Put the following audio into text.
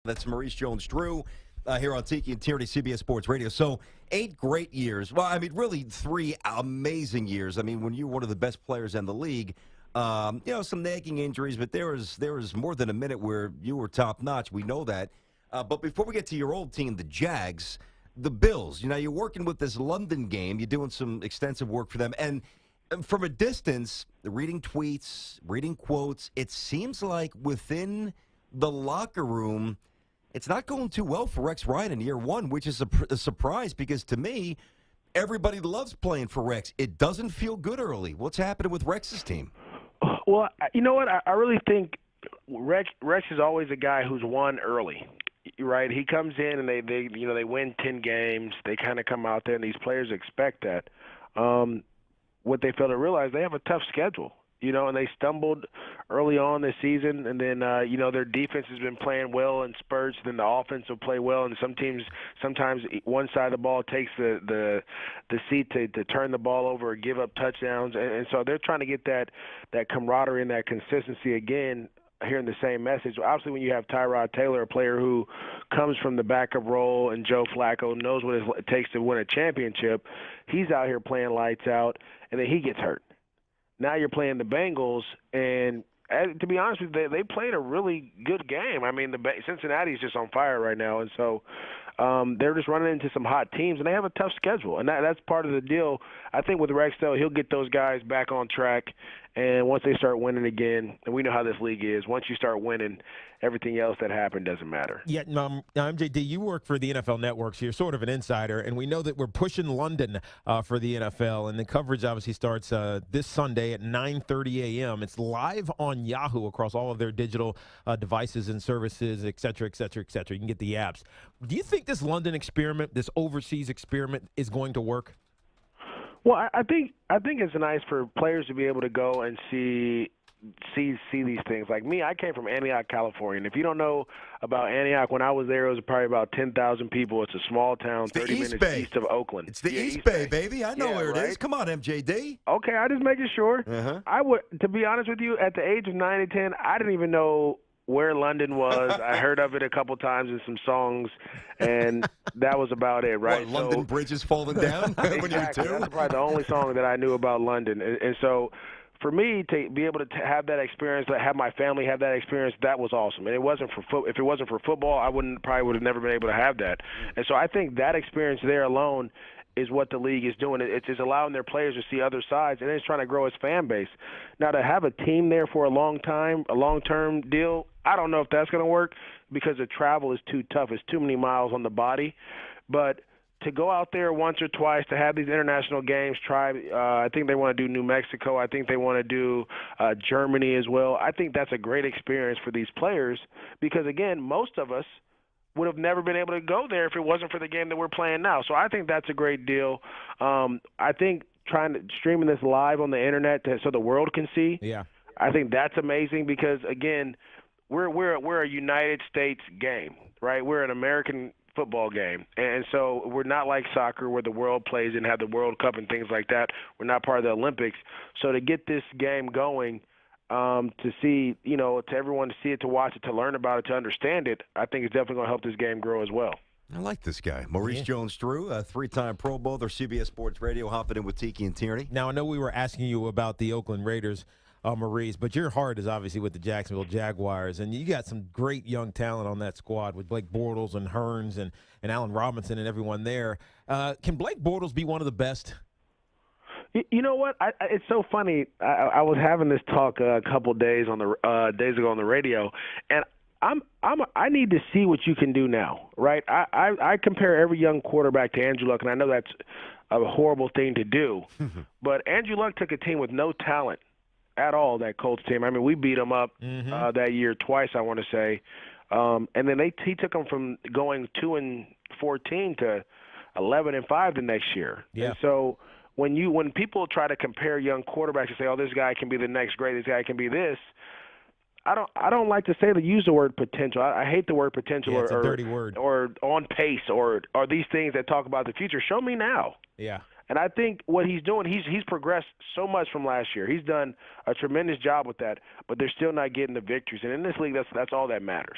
That's Maurice Jones-Drew here on Tiki and Tierney, CBS Sports Radio. So 8 great years. Well, I mean, really 3 amazing years. I mean, when you were one of the best players in the league, some nagging injuries, but there was more than a minute where you were top-notch. We know that. But before we get to your old team, the Jags, the Bills, you're working with this London game. You're doing some extensive work for them. And from a distance, reading tweets, reading quotes, it seems like within the locker room, it's not going too well for Rex Ryan in year one, which is a surprise because to me, everybody loves playing for Rex. It doesn't feel good early. What's happening with Rex's team? Well, you know what? I really think Rex is always a guy who's won early, right? He comes in and they win 10 games. They kind of come out there, and these players expect that. What they fail to realize, they have a tough schedule. And they stumbled early on this season, and then, their defense has been playing well in spurts, then the offense will play well, and sometimes one side of the ball takes the seat to turn the ball over or give up touchdowns, and so they're trying to get that camaraderie and that consistency again, hearing the same message. Obviously, when you have Tyrod Taylor, a player who comes from the backup role, and Joe Flacco knows what it takes to win a championship, he's out here playing lights out, and then he gets hurt. Now you're playing the Bengals, and to be honest with you, they played a really good game. I mean, Cincinnati's just on fire right now, and so they're just running into some hot teams, and they have a tough schedule, and that's part of the deal. I think with Rex, though, he'll get those guys back on track, and once they start winning again, and we know how this league is, once you start winning, everything else that happened doesn't matter. Yeah, now, MJD, you work for the NFL Network, so you're sort of an insider, and we know that we're pushing London for the NFL, and the coverage obviously starts this Sunday at 9:30 a.m. It's live on Yahoo across all of their digital devices and services, et cetera, et cetera, et cetera. You can get the apps. Do you think this London experiment, this overseas experiment, is going to work? Well, I think it's nice for players to be able to go and see these things. Like me, I came from Antioch, California. And if you don't know about Antioch, when I was there, it was probably about 10,000 people. It's a small town, 30 minutes east of Oakland. It's the East Bay, baby. I know where it is. Come on, MJD. Okay, I just making sure. I would, to be honest with you, at the age of 9 and 10, I didn't even know where London was. I heard of it a couple times in some songs, and that was about it, right? What, London Bridge is falling down when you were 2? That's probably the only song that I knew about London. And so for me to be able to have that experience, to have my family have that experience, that was awesome. And if it wasn't for football, I probably would have never been able to have that. And so I think that experience there alone is what the league is doing. It's just allowing their players to see other sides, and it's trying to grow its fan base. Now, to have a team there for a long time, a long-term deal, I don't know if that's going to work because the travel is too tough. It's too many miles on the body. But to go out there once or twice, to have these international games, I think they want to do New Mexico. I think they want to do Germany as well. I think that's a great experience for these players because, again, most of us would have never been able to go there if it wasn't for the game that we're playing now. So I think that's a great deal. I think streaming this live on the internet so the world can see. Yeah, I think that's amazing because again, we're a United States game, right? We're an American football game, and so we're not like soccer where the world plays and have the World Cup and things like that. We're not part of the Olympics. So to get this game going, to see, to everyone to see it, to watch it, to learn about it, to understand it, I think it's definitely going to help this game grow as well. I like this guy. Maurice Jones-Drew, a 3-time Pro Bowler, CBS Sports Radio, hopping in with Tiki and Tierney. Now, I know we were asking you about the Oakland Raiders, Maurice, but your heart is obviously with the Jacksonville Jaguars, and you got some great young talent on that squad with Blake Bortles and Hearns and Allen Robinson and everyone there. Can Blake Bortles be one of the best? You know what? It's so funny. I was having this talk a couple days ago on the radio, and I need to see what you can do now, right? I compare every young quarterback to Andrew Luck, and I know that's a horrible thing to do, but Andrew Luck took a team with no talent at all, that Colts team. I mean, we beat them up that year twice, I want to say, and then he took them from going 2-14 to 11-5 the next year. Yeah. And so when people try to compare young quarterbacks and say, "Oh, this guy can be the next great, this guy can be this," I don't like to use the word potential. I hate the word potential it's a dirty word. Or on pace or these things that talk about the future. Show me now. Yeah. And I think what he's doing, he's progressed so much from last year. He's done a tremendous job with that, but they're still not getting the victories. And in this league, that's all that matters.